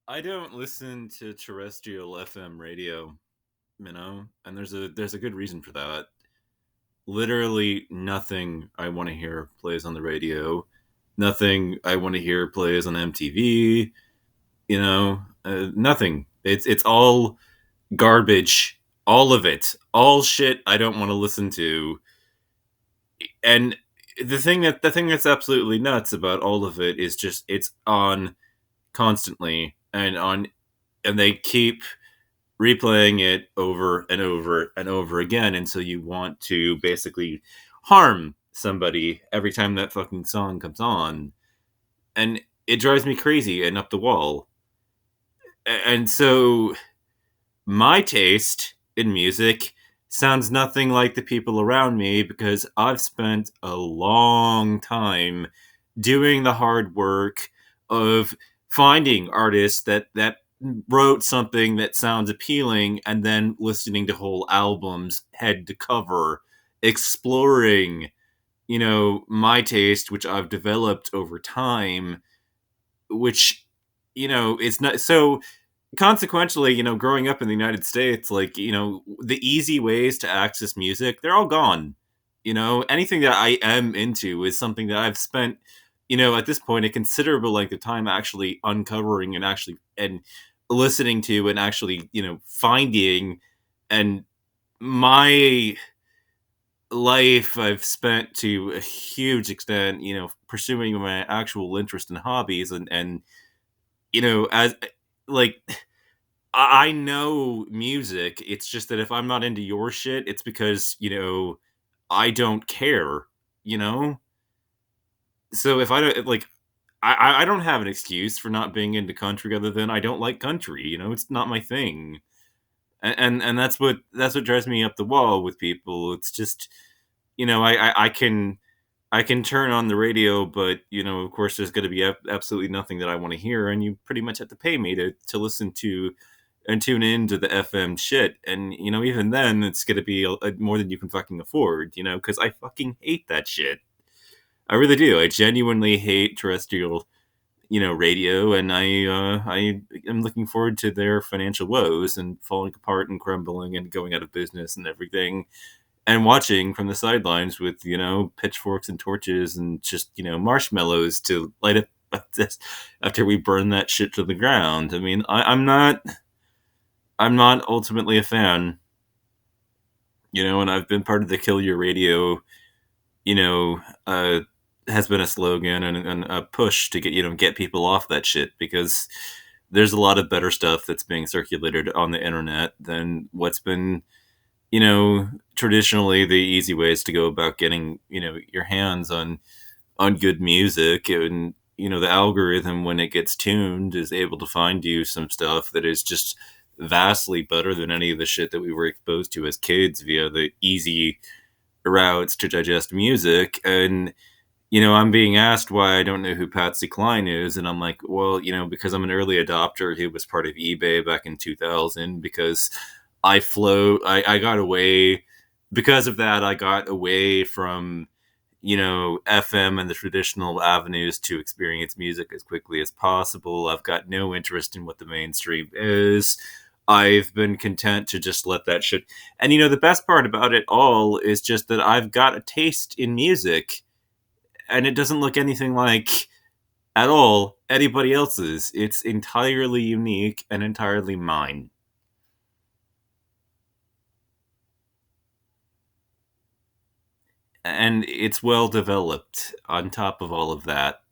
I don't listen to terrestrial FM radio, and there's a good reason for that. Literally nothing I want to hear plays on the radio. Nothing I want to hear plays on MTV. Nothing. It's all garbage. All of it. All shit I don't want to listen to. And the thing that's absolutely nuts about all of it is just it's on constantly and they keep replaying it over and over and over again, and so you want to basically harm somebody every time that fucking song comes on, and it drives me crazy and up the wall. And so my taste in music sounds nothing like the people around me because I've spent a long time doing the hard work of finding artists that wrote something that sounds appealing and then listening to whole albums head to cover, exploring, my taste, which I've developed over time, which, it's not so consequentially, growing up in the United States, like, the easy ways to access music, they're all gone. Anything that I am into is something that I've spent, at this point, a considerable length of time actually uncovering and listening to and actually, finding. And my life I've spent to a huge extent, pursuing my actual interest and hobbies and as like I know music. It's just that if I'm not into your shit, it's because, I don't care, you know? So if I don't like I don't have an excuse for not being into country other than I don't like country, it's not my thing. And that's what drives me up the wall with people. It's just, I can turn on the radio, but of course, there's going to be absolutely nothing that I want to hear, and you pretty much have to pay me to listen to and tune into the FM shit. And even then, it's going to be more than you can fucking afford. Because I fucking hate that shit. I really do. I genuinely hate terrestrial, radio, and I am looking forward to their financial woes and falling apart and crumbling and going out of business and everything, and watching from the sidelines with pitchforks and torches and just marshmallows to light up this after we burn that shit to the ground. I mean, I'm not ultimately a fan, and I've been part of the kill your radio, you know uh has been a slogan and a push to get people off that shit, because there's a lot of better stuff that's being circulated on the internet than what's been traditionally the easy ways to go about getting your hands on good music. And the algorithm, when it gets tuned, is able to find you some stuff that is just vastly better than any of the shit that we were exposed to as kids via the easy routes to digest music. And I'm being asked why I don't know who Patsy Cline is, and I'm like, well, because I'm an early adopter who was part of eBay back in 2000. Because I got away because of that. I got away from FM and the traditional avenues to experience music as quickly as possible. I've got no interest in what the mainstream is. I've been content to just let that shit. And the best part about it all is just that I've got a taste in music, and it doesn't look anything like at all anybody else's. It's entirely unique and entirely mine. And it's well developed on top of all of that.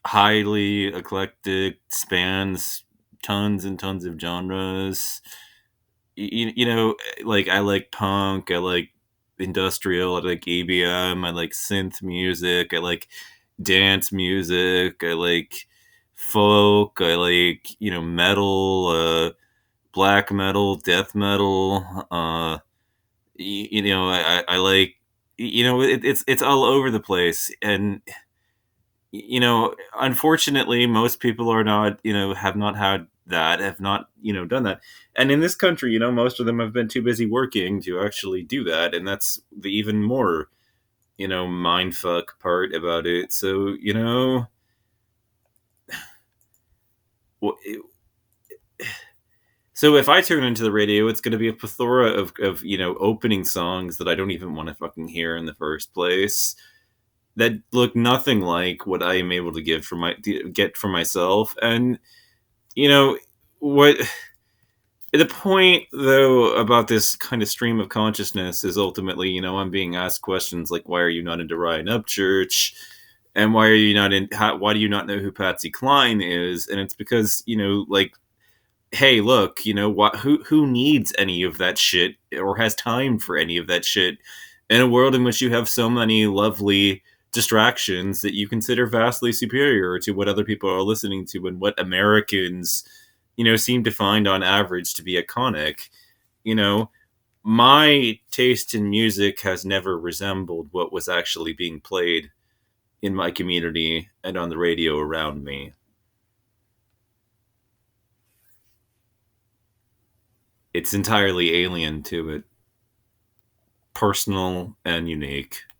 Highly eclectic, spans tons and tons of genres. Like, I like punk, I like industrial, I like EBM, I like synth music, I like dance music, I like folk, I like metal, black metal, death metal. I like, it's all over the place. And unfortunately, most people are not, have not had that, have not, done that. And in this country, most of them have been too busy working to actually do that. And that's the even more, mindfuck part about it. So, So if I turn into the radio, it's going to be a plethora of opening songs that I don't even want to fucking hear in the first place, that look nothing like what I am able to get for myself. And you know what the point though about this kind of stream of consciousness is, ultimately, I'm being asked questions like, why are you not into Ryan Upchurch, and why do you not know who Patsy Cline is? And it's because, like, hey, look, who needs any of that shit, or has time for any of that shit, in a world in which you have so many lovely distractions that you consider vastly superior to what other people are listening to, and what Americans, seem to find on average to be iconic. You know, my taste in music has never resembled what was actually being played in my community and on the radio around me. It's entirely alien to it, personal and unique.